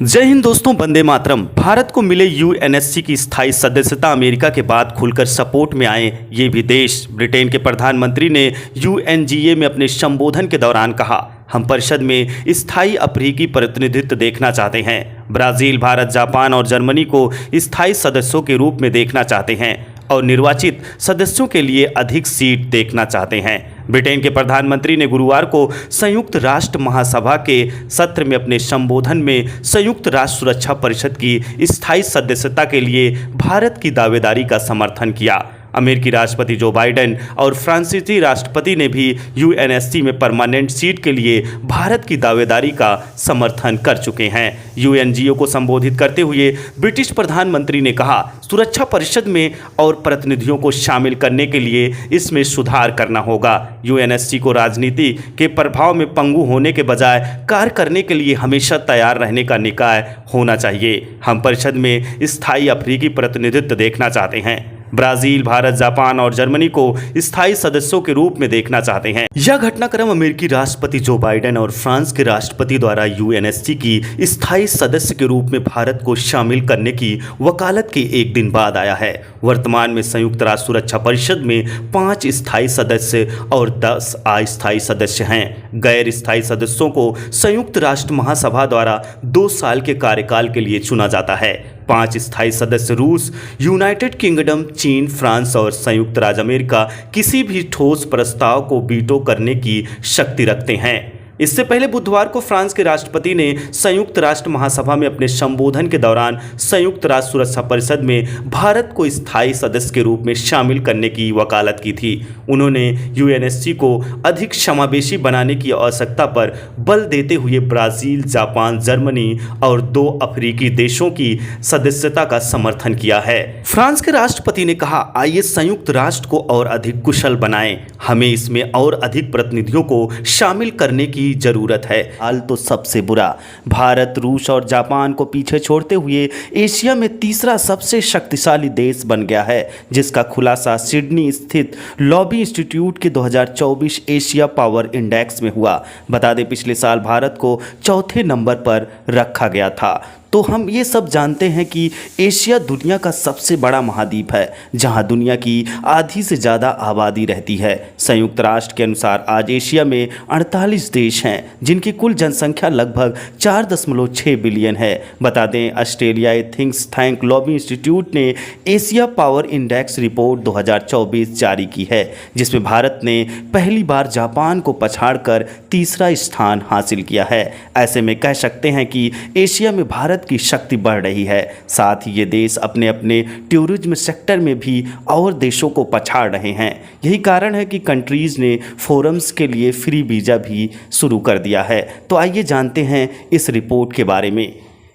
जय हिंद दोस्तों, वंदे मातरम। भारत को मिले यूएनएससी की स्थायी सदस्यता अमेरिका के बाद खुलकर सपोर्ट में आए ये भी देश। ब्रिटेन के प्रधानमंत्री ने यूएनजीए में अपने संबोधन के दौरान कहा, हम परिषद में स्थायी अफ्रीकी प्रतिनिधित्व देखना चाहते हैं। ब्राज़ील, भारत, जापान और जर्मनी को स्थायी सदस्यों के रूप में देखना चाहते हैं और निर्वाचित सदस्यों के लिए अधिक सीट देखना चाहते हैं। ब्रिटेन के प्रधानमंत्री ने गुरुवार को संयुक्त राष्ट्र महासभा के सत्र में अपने संबोधन में संयुक्त राष्ट्र सुरक्षा परिषद की स्थायी सदस्यता के लिए भारत की दावेदारी का समर्थन किया। अमेरिकी राष्ट्रपति जो बाइडेन और फ्रांसीसी राष्ट्रपति ने भी यूएनएससी में परमानेंट सीट के लिए भारत की दावेदारी का समर्थन कर चुके हैं। यूएनजीओ को संबोधित करते हुए ब्रिटिश प्रधानमंत्री ने कहा, सुरक्षा परिषद में और प्रतिनिधियों को शामिल करने के लिए इसमें सुधार करना होगा। यूएनएससी को राजनीति के प्रभाव में पंगु होने के बजाय कार्य करने के लिए हमेशा तैयार रहने का निकाय होना चाहिए। हम परिषद में स्थायी अफ्रीकी प्रतिनिधित्व देखना चाहते हैं। ब्राज़ील, भारत, जापान और जर्मनी को स्थायी सदस्यों के रूप में देखना चाहते हैं। यह घटनाक्रम अमेरिकी राष्ट्रपति जो बाइडेन और फ्रांस के राष्ट्रपति द्वारा यूएनएससी की स्थायी सदस्य के रूप में भारत को शामिल करने की वकालत के एक दिन बाद आया है। वर्तमान में संयुक्त राष्ट्र सुरक्षा परिषद में 5 स्थायी सदस्य और 10 अस्थायी सदस्य हैं। गैर स्थायी सदस्यों को संयुक्त राष्ट्र महासभा द्वारा 2 साल के कार्यकाल के लिए चुना जाता है। 5 स्थायी सदस्य रूस, यूनाइटेड किंगडम, चीन, फ्रांस और संयुक्त राज्य अमेरिका किसी भी ठोस प्रस्ताव को वीटो करने की शक्ति रखते हैं। इससे पहले बुधवार को फ्रांस के राष्ट्रपति ने संयुक्त राष्ट्र महासभा में अपने संबोधन के दौरान संयुक्त राष्ट्र सुरक्षा परिषद में भारत को स्थायी सदस्य के रूप में शामिल करने की वकालत की थी। उन्होंने यूएनएससी को अधिक समावेशी बनाने की आवश्यकता पर बल देते हुए ब्राज़ील, जापान, जर्मनी और 2 अफ्रीकी देशों की सदस्यता का समर्थन किया है। फ्रांस के राष्ट्रपति ने कहा, आइए संयुक्त राष्ट्र को और अधिक कुशल बनाएं। हमें इसमें और अधिक प्रतिनिधियों को शामिल करने की जरूरत है। हाल तो सबसे बुरा, भारत, रूस और जापान को पीछे छोड़ते हुए एशिया में तीसरा सबसे शक्तिशाली देश बन गया है, जिसका खुलासा सिडनी स्थित लॉबी इंस्टीट्यूट के 2024 एशिया पावर इंडेक्स में हुआ। बता दें, पिछले साल भारत को चौथे नंबर पर रखा गया था। तो हम ये सब जानते हैं कि एशिया दुनिया का सबसे बड़ा महाद्वीप है, जहां दुनिया की आधी से ज़्यादा आबादी रहती है। संयुक्त राष्ट्र के अनुसार आज एशिया में 48 देश हैं, जिनकी कुल जनसंख्या लगभग 4.6 बिलियन है। बता दें, ऑस्ट्रेलियाई थिंक्स टैंक लॉबी इंस्टीट्यूट ने एशिया पावर इंडेक्स रिपोर्ट 2024 जारी की है, जिसमें भारत ने पहली बार जापान को पछाड़कर तीसरा स्थान हासिल किया है। ऐसे में कह सकते हैं कि एशिया में भारत की शक्ति बढ़ रही है। साथ ही ये देश अपने अपने टूरिज्म सेक्टर में भी और देशों को पछाड़ रहे हैं। यही कारण है कि कंट्रीज़ ने फोरम्स के लिए फ्री वीज़ा भी शुरू कर दिया है। तो आइए जानते हैं इस रिपोर्ट के बारे में।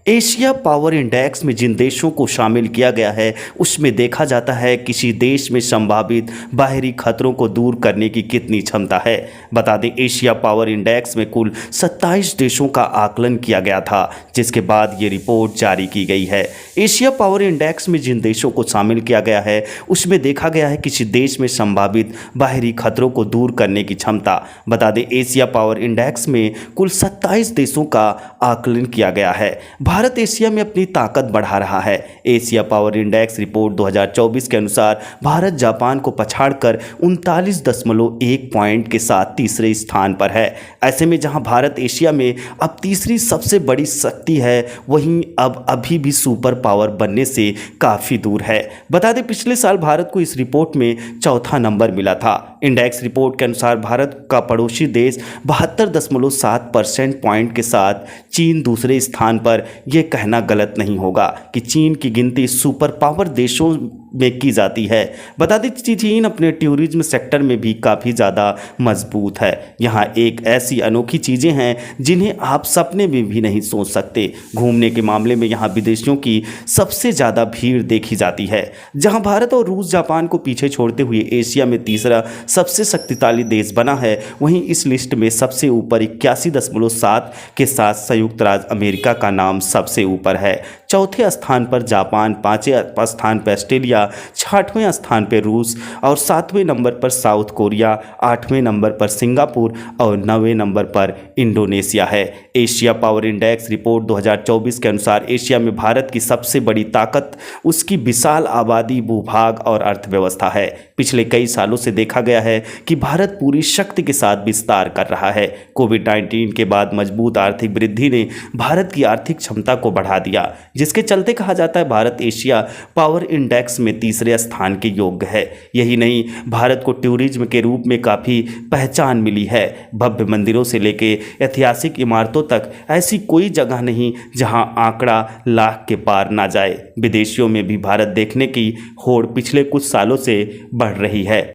एशिया पावर इंडेक्स में जिन देशों को शामिल किया गया है, उसमें देखा जाता है किसी देश में संभावित बाहरी खतरों को दूर करने की कितनी क्षमता है। बता दें, एशिया पावर इंडेक्स में कुल 27 देशों का आकलन किया गया था, जिसके बाद ये रिपोर्ट जारी की गई है। एशिया पावर इंडेक्स में जिन देशों को शामिल किया गया है, उसमें देखा गया है किसी देश में संभावित बाहरी खतरों को दूर करने की क्षमता। बता दें, एशिया पावर इंडेक्स में कुल 27 देशों का आकलन किया गया है। भारत एशिया में अपनी ताकत बढ़ा रहा है। एशिया पावर इंडेक्स रिपोर्ट 2024 के अनुसार भारत जापान को पछाड़कर 39.1 पॉइंट के साथ तीसरे स्थान पर है। ऐसे में जहां भारत एशिया में अब तीसरी सबसे बड़ी शक्ति है, वहीं अब अभी भी सुपर पावर बनने से काफ़ी दूर है। बता दें, पिछले साल भारत को इस रिपोर्ट में चौथा नंबर मिला था। इंडेक्स रिपोर्ट के अनुसार भारत का पड़ोसी देश 72.7% पॉइंट के साथ चीन दूसरे स्थान पर। यह कहना गलत नहीं होगा कि चीन की गिनती सुपर पावर देशों में की जाती है। बता दें, चीन अपने टूरिज्म सेक्टर में भी काफ़ी ज़्यादा मजबूत है। यहाँ एक ऐसी अनोखी चीज़ें हैं जिन्हें आप सपने में भी नहीं सोच सकते। घूमने के मामले में यहाँ विदेशियों की सबसे ज़्यादा भीड़ देखी जाती है। जहाँ भारत और रूस जापान को पीछे छोड़ते हुए एशिया में तीसरा सबसे शक्तिशाली देश बना है, वहीं इस लिस्ट में सबसे ऊपर 81.7 के साथ संयुक्त राज्य अमेरिका का नाम सबसे ऊपर है। चौथे स्थान पर जापान, पाँचवें स्थान पर ऑस्ट्रेलिया, छठवें स्थान पर रूस और सातवें नंबर पर साउथ कोरिया, आठवें नंबर पर सिंगापुर और नौवें नंबर पर इंडोनेशिया है। एशिया पावर इंडेक्स रिपोर्ट 2024 के अनुसार एशिया में भारत की सबसे बड़ी ताकत उसकी विशाल आबादी, भूभाग और अर्थव्यवस्था है। पिछले कई सालों से देखा गया है कि भारत पूरी शक्ति के साथ विस्तार कर रहा है। कोविड-19 के बाद मजबूत आर्थिक वृद्धि ने भारत की आर्थिक क्षमता को बढ़ा दिया, जिसके चलते कहा जाता है भारत एशिया पावर इंडेक्स में तीसरे स्थान के योग्य है। यही नहीं, भारत को टूरिज्म के रूप में काफ़ी पहचान मिली है। भव्य मंदिरों से लेके ऐतिहासिक इमारतों तक ऐसी कोई जगह नहीं जहां आंकड़ा लाख के पार ना जाए। विदेशियों में भी भारत देखने की होड़ पिछले कुछ सालों से बढ़ रही है।